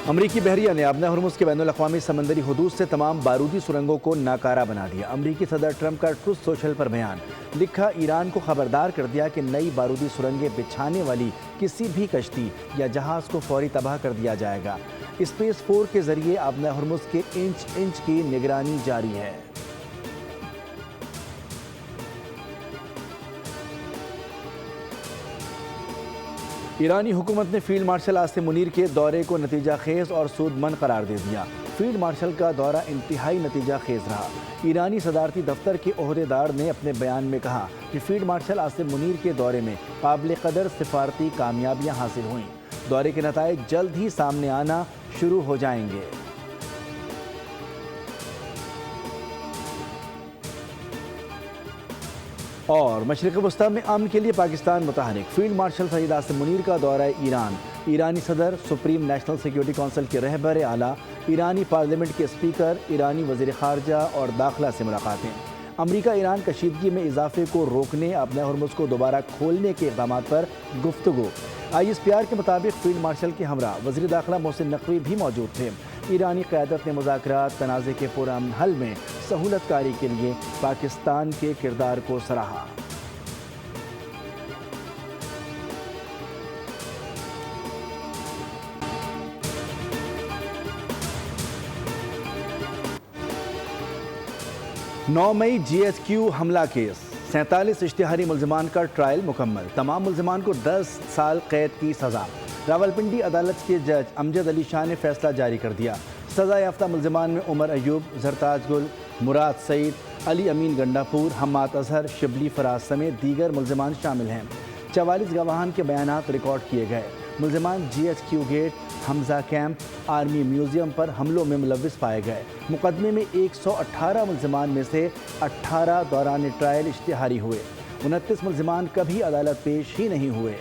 अमरीकी बहरिया ने अपने हुर्मुज़ के बैनुल-अक़वामी समंदरी हुदूद से तमाम बारूदी सुरंगों को नाकारा बना दिया। अमरीकी सदर ट्रंप का ट्रुथ सोशल पर बयान, लिखा ईरान को खबरदार कर दिया कि नई बारूदी सुरंगें बिछाने वाली किसी भी कश्ती या जहाज़ को फौरी तबाह कर दिया जाएगा। स्पेस 4 के जरिए अपने हुर्मुज़ के इंच इंच की निगरानी जारी है। ईरानी हुकूमत ने फील्ड मार्शल आसिम मुनीर के दौरे को नतीजा खेज और सूदमंद करार दे दिया। फील्ड मार्शल का दौरा इंतहाई नतीजा खेज रहा। ईरानी सदारती दफ्तर के ओहदेदार ने अपने बयान में कहा कि फील्ड मार्शल आसिम मुनीर के दौरे में काबिल कदर सिफारती कामयाबियाँ हासिल हुईं। दौरे के नताइज जल्द ही सामने आना शुरू हो जाएंगे। और मशरिक़ वस्ता में अमन के लिए पाकिस्तान मुतहरिक, फील्ड मार्शल सईद आसिम मुनीर का दौरा ईरान। ईरानी सदर, सुप्रीम नेशनल सिक्योरिटी कौंसिल के रहबर आला, ईरानी पार्लियामेंट के स्पीकर, ईरानी वज़ीर ख़ारजा और दाखिला से मुलाकातें। अमरीका ईरान कशीदगी में इजाफे को रोकने, अपने हुर्मुज़ को दोबारा खोलने के इक़दाम पर गुफ्तगू। ISPR के मुताबिक फील्ड मार्शल के हमरा वज़ीर दाखिला मोहसिन नकवी भी मौजूद थे। ईरानी क़यादत ने मुज़ाकरात तनाज़े के पुरअमन हल में सहूलत कारी के लिए पाकिस्तान के किरदार को सराहा। नौ मई GHQ हमला केस, 47 इश्तिहारी मुल्ज़िमान का ट्रायल मुकम्मल। तमाम मुल्ज़िमान को 10 साल कैद की सज़ा। रावलपिंडी अदालत के जज अमजद अली शाह ने फैसला जारी कर दिया। सज़ा याफ्ता मुल्ज़िमान में उमर अयूब, जरताज गुल, मुराद सईद, अली अमीन गंडापुर, हम्माद अजहर, शिबली फराज समेत दीगर मुल्ज़िमान शामिल हैं। 44 गवाहान के बयानात रिकॉर्ड किए गए। मुल्ज़िमान GHQ gate, Hamza camp, army museum पर हमलों में मुलव्विस पाए गए। मुकदमे में 118 मुल्ज़िमान में से 18 दौरान ट्रायल इश्तिहारी हुए। 29 मुल्ज़िमान कभी अदालत पेश ही नहीं हुए।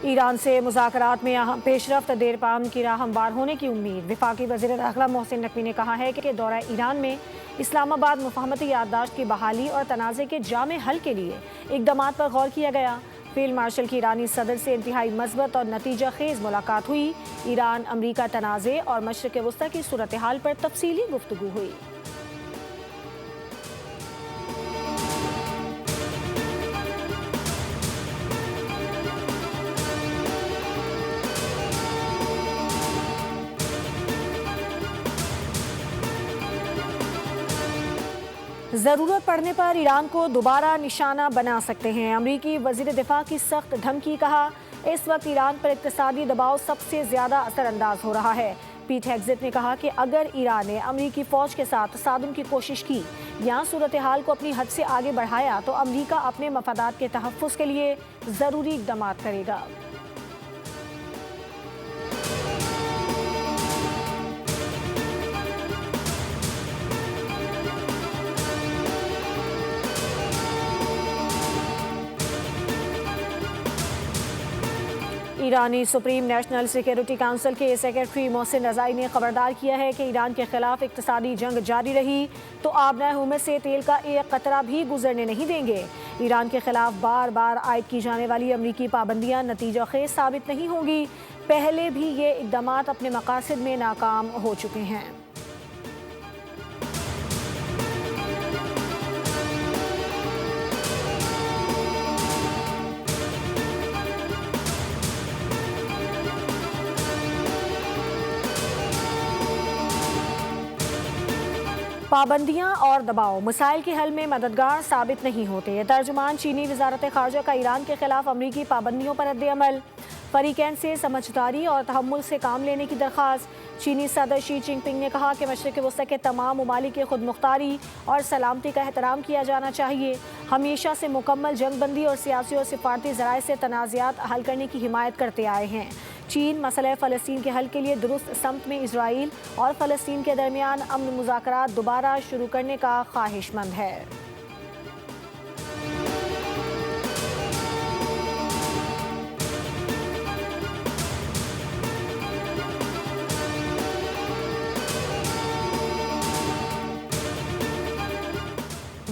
ईरान से मुज़ाकरात में अहम पेशरफ्त, देर पाम की राह हमवार होने की उम्मीद। वफाकी वज़ीर दाखिला मोहसिन नकवी ने कहा है कि दौरा ईरान में इस्लामाबाद मुफाहमती याददाश्त की बहाली और तनाज़े के जामे हल के लिए इक़दामात पर गौर किया गया। फील्ड मार्शल की ईरानी सदर से इंतहाई मज़बूत और नतीजा खेज़ मुलाकात हुई। ईरान अमरीका तनाज़े और मशरिक़ वस्ता की सूरत हाल पर तफसीली गुफ्तगू हुई। ज़रूरत पड़ने पर ईरान को दोबारा निशाना बना सकते हैं। अमरीकी वज़ीर दिफा की सख्त धमकी, कहा इस वक्त ईरान पर इक़्तिसादी दबाव सबसे ज़्यादा असरअंदाज हो रहा है। पीट हेग्ज़ेट ने कहा कि अगर ईरान ने अमरीकी फ़ौज के साथ तसादुम की कोशिश की या सूरत हाल को अपनी हद से आगे बढ़ाया तो अमरीका अपने मफादात के तहफ़्फ़ुज़ के लिए ज़रूरी इक़दाम करेगा। ईरानी सुप्रीम नेशनल सिक्योरिटी काउंसिल के सेक्रेटरी मोहसिन रज़ाई ने खबरदार किया है कि ईरान के खिलाफ इक़्तिसादी जंग जारी रही तो आबनाए हुर्मुज़ से तेल का एक कतरा भी गुजरने नहीं देंगे। ईरान के खिलाफ बार बार आयद की जाने वाली अमरीकी पाबंदियाँ नतीजा खेज साबित नहीं होंगी। पहले भी ये इक़दामात अपने मकासद में नाकाम हो चुके हैं। पाबंदियां और दबाव मसाइल के हल में मददगार साबित नहीं होते। तर्जुमान चीनी वजारत ख़ारजा का ईरान के खिलाफ अमरीकी पाबंदियों पर रद्द-ए-अमल। फरीकैन से समझदारी और तहम्मुल से काम लेने की दरख्वास्त। चीनी सदर शी जिनपिंग ने कहा कि मशरिक़ वस्ता के तमाम ममालिक की खुद मुख्तारी और सलामती का एहतराम किया जाना चाहिए। हमेशा से मुकम्मल जंगबंदी और सियासी और सिफारती ज़राए से तनाज़ात हल करने की हिमायत करते आए हैं। चीन मसला फ़लस्तीन के हल के लिए दुरुस्त समत में इजराइल और फ़लस्तीन के दरमियान अमन मुज़ाकरात दोबारा शुरू करने का ख्वाहिशमंद है।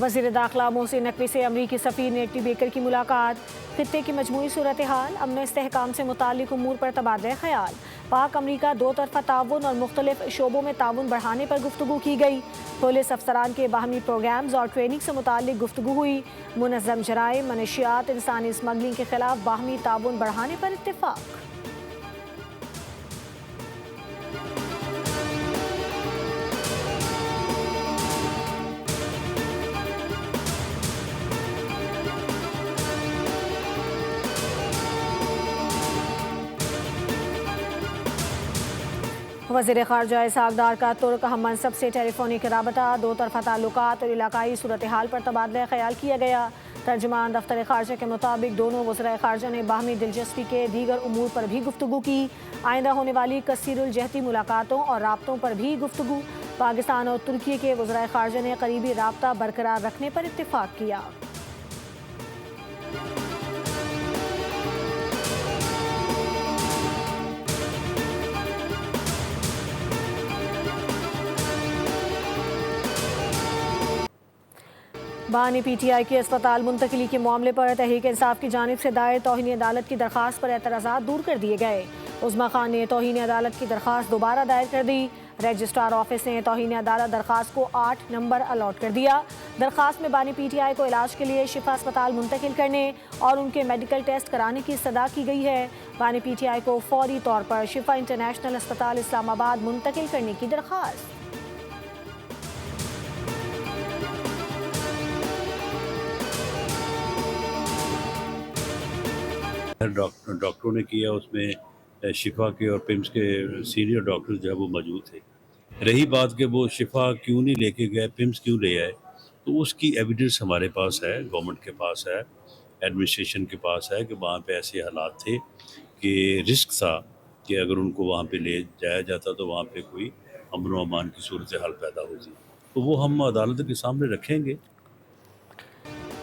वज़ीर दाखिला मोहसिन नकवी से अमरीकी सफ़ीर नेटी बेकर की मुलाकात। खित्ते की मजमूई सूरत हाल, अमन इस्तेहकाम से मुताल्लिक़ उमूर पर तबादला ख्याल। पाक अमरीका दो तरफ़ा ताउन और मुख्तलिफ शोबों में ताउन बढ़ाने पर गुफ्तगू की गई। पुलिस अफसरान के बाहमी प्रोग्राम्स और ट्रेनिंग से मुताल्लिक़ गुफ्तगू हुई। मुनज़्ज़म जराइम, मनशियात, इंसानी स्मगलिंग के खिलाफ बाहमी ताउन बढ़ाने पर इत्तिफ़ाक़। वज़ीर ख़ारजा इसहाक़ डार का तुर्क हम मनसब से टेलीफोनिक रबता, दो तरफ़ा ताल्लुकात और इलाकाई सूरत हाल पर तबादला ख्याल किया गया। तर्जुमान दफ्तर ख़ारजा के मुताबिक दोनों वज़राए ख़ारजा ने बाहमी दिलचस्पी के दीगर उमूर पर भी गुफ्तगू की। आइंदा होने वाली कसीरुल जहती मुलाकातों और राब्तों पर भी गुफ्तगू। पाकिस्तान और तुर्की के वज़राए ख़ारजा ने करीबी राब्ता बरकरार रखने पर इत्तिफ़ाक़ किया। बानी PTI की अस्पताल मुंतकिली के मामले पर तहरीक इंसाफ की जानिब से दायर तौहीन अदालत की दरख्वास्त पर एतराज़ात दूर कर दिए गए। उज़्मा खान ने तौहीन अदालत की दरख्वास्त दोबारा दायर कर दी। रजिस्ट्रार ऑफिस ने तौहीन अदालत दरख्वास्त को 8 नंबर अलॉट कर दिया। दरख्वास्त में बानी PTI को इलाज के लिए शिफा अस्पताल मुंतकिल करने और उनके मेडिकल टेस्ट कराने की सदा की गई है। बानी PTI को फौरी तौर पर शिफा इंटरनेशनल अस्पताल इस्लामाबाद मुंतकिल करने की दरख्वास्त। डॉक्टरों ने किया, उसमें शिफा के और पिम्स के सीनियर डॉक्टर जो है वो मौजूद थे। रही बात कि वो शिफा क्यों नहीं लेके गए, पिम्स क्यों ले आए, तो उसकी एविडेंस हमारे पास है, गवर्नमेंट के पास है, एडमिनिस्ट्रेशन के पास है कि वहाँ पे ऐसे हालात थे कि रिस्क था कि अगर उनको वहाँ पे ले जाया जाता तो वहाँ पे कोई अमन व अमान की सूरत हाल पैदा होती। तो वो हम अदालत के सामने रखेंगे।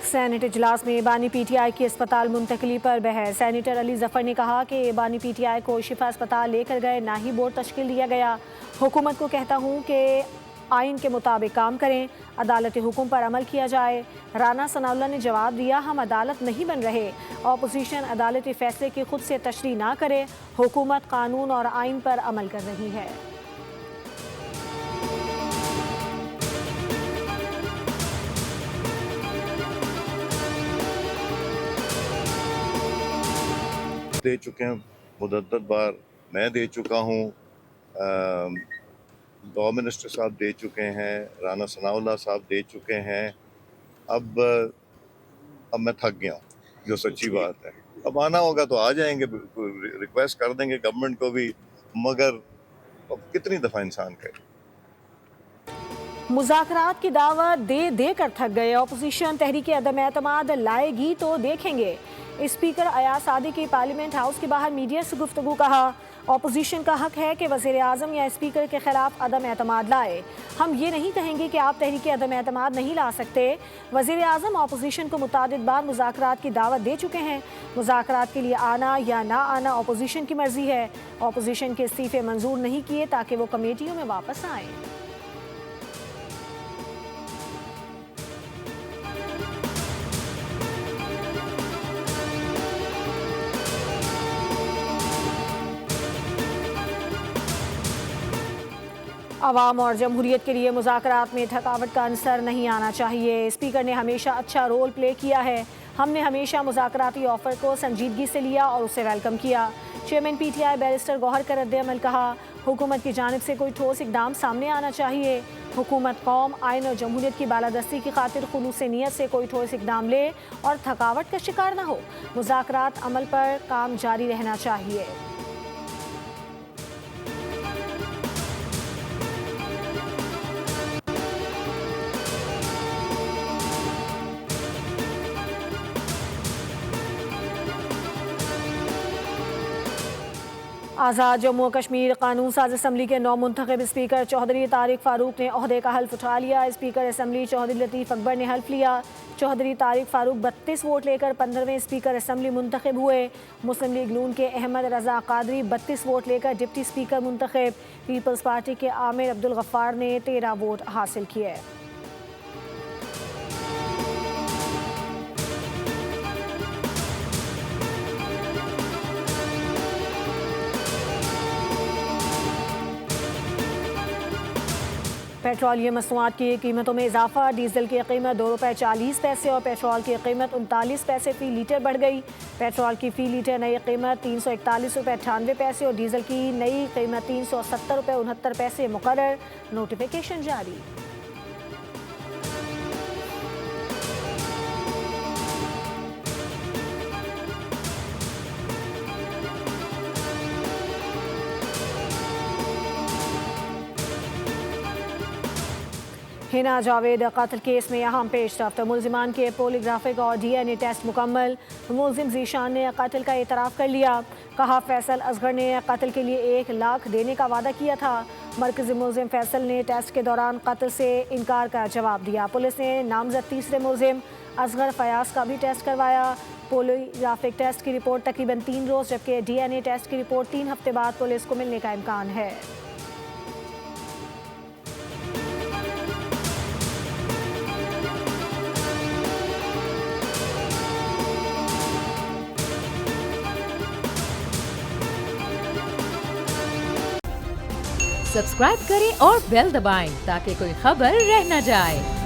सेनेट इजलास में बानी PTI की अस्पताल मुंतकली पर बहस। सेनेटर अली जफर ने कहा कि बानी PTI को शिफा अस्पताल लेकर गए, ना ही बोर्ड तश्कील दिया गया। हुकूमत को कहता हूँ कि आइन के मुताबिक काम करें, अदालती हुक्म पर अमल किया जाए। राना सनाउल्लाह ने जवाब दिया, हम अदालत नहीं बन रहे। अपोजिशन अदालती फैसले की खुद से तशरीह ना करे, हुकूमत कानून और आइन पर अमल कर रही है। दे चुके हैं, मुद्दत बार मैं दे चुका हूँ, लॉ मिनिस्टर साहब दे चुके हैं, राना सनाउल्लाह साहब दे चुके हैं। अब मैं थक गया हूँ, जो सच्ची बात है। अब आना होगा तो आ जाएंगे, रिक्वेस्ट कर देंगे गवर्नमेंट को भी, मगर अब कितनी दफ़ा इंसान करे। मुज़ाकरात की दावत दे दे कर थक गए। अपोजिशन तहरीक अदम एतमाद लाएगी तो देखेंगे। स्पीकर अयाज सादी की पार्लियामेंट हाउस के बाहर मीडिया से गुफ्तगू। कहा, अपोजिशन का हक है कि वज़ीर आज़म या स्पीकर के खिलाफ अदम एतमाद लाए। हम ये नहीं कहेंगे कि आप तहरीक अदम एतमाद नहीं ला सकते। वज़ीर आज़म अपोजिशन को मुतादिद बार मुज़ाकरात की दावत दे चुके हैं। मुज़ाकरात के लिए आना या ना आना अपोजिशन की मर्जी है। अपोजिशन के इस्तीफ़े मंजूर नहीं किए ताकि वो कमेटियों में वापस आएँ। अवाम और जमहूरियत के लिए मुज़ाकरात में थकावट का अंसर नहीं आना चाहिए। स्पीकर ने हमेशा अच्छा रोल प्ले किया है। हमने हमेशा मुज़ाकराती ऑफ़र को संजीदगी से लिया और उसे वेलकम किया। चेयरमैन PTI बैरिस्टर गौहर का रद्द-ए-अमल। कहा, हुकूमत की जानिब से कोई ठोस इक़दाम सामने आना चाहिए। हुकूमत कौम, आइन और जमहूरियत की बालादस्ती की खातिर खुलूस नीयत से कोई ठोस इक़दाम ले और थकावट का शिकार न हो। मुज़ाकरात अमल पर काम जारी रहना चाहिए। आज़ाद जम्मू कश्मीर कानून साज असम्बली के नौ मुंतखब स्पीकर चौधरी तारिक फ़ारूक ने ओहदे का हल्फ उठा लिया। स्पीकर असम्बली चौधरी लतीफ़ अकबर ने हल्फ लिया। चौधरी तारिक फ़ारूक 32 वोट लेकर 15वें स्पीकर असम्बली मुंतखब हुए। मुस्लिम लीग नून के अहमद रज़ा कादरी 32 वोट लेकर डिप्टी स्पीकर मुंतखब। पीपल्स पार्टी के आमिर अब्दुल गफ्फार ने 13 वोट हासिल किए। पेट्रोलियम मसनूआत की कीमतों में इजाफा, डीजल की कीमत ₹2.40 और पेट्रोल की कीमत 39 पैसे फी लीटर बढ़ गई। पेट्रोल की फी लीटर नई कीमत ₹341.98 और डीजल की नई कीमत ₹370.69 मुकर्रर। नोटिफिकेशन जारी। हिना जावेद कत्ल केस में अहम पेशरफ्त, मुलजिमान के पोलीग्राफिक और DNA टेस्ट मुकम्मल। मुलजिम जीशान ने कत्ल का एतराफ़ कर लिया। कहा फैसल असगर ने कत्ल के लिए 1 लाख देने का वादा किया था। मरकजी मुलजिम फैसल ने टेस्ट के दौरान कत्ल से इनकार का जवाब दिया। पुलिस ने नामजद तीसरे मुलजिम असगर फयाज का भी टेस्ट करवाया। पोलीग्राफिक टेस्ट की रिपोर्ट तकरीबन 3 रोज़, जबकि DNA टेस्ट की रिपोर्ट 3 हफ्ते बाद पुलिस को मिलने का इम्कान है। सब्सक्राइब करें और बेल दबाएं ताकि कोई खबर रह न जाए।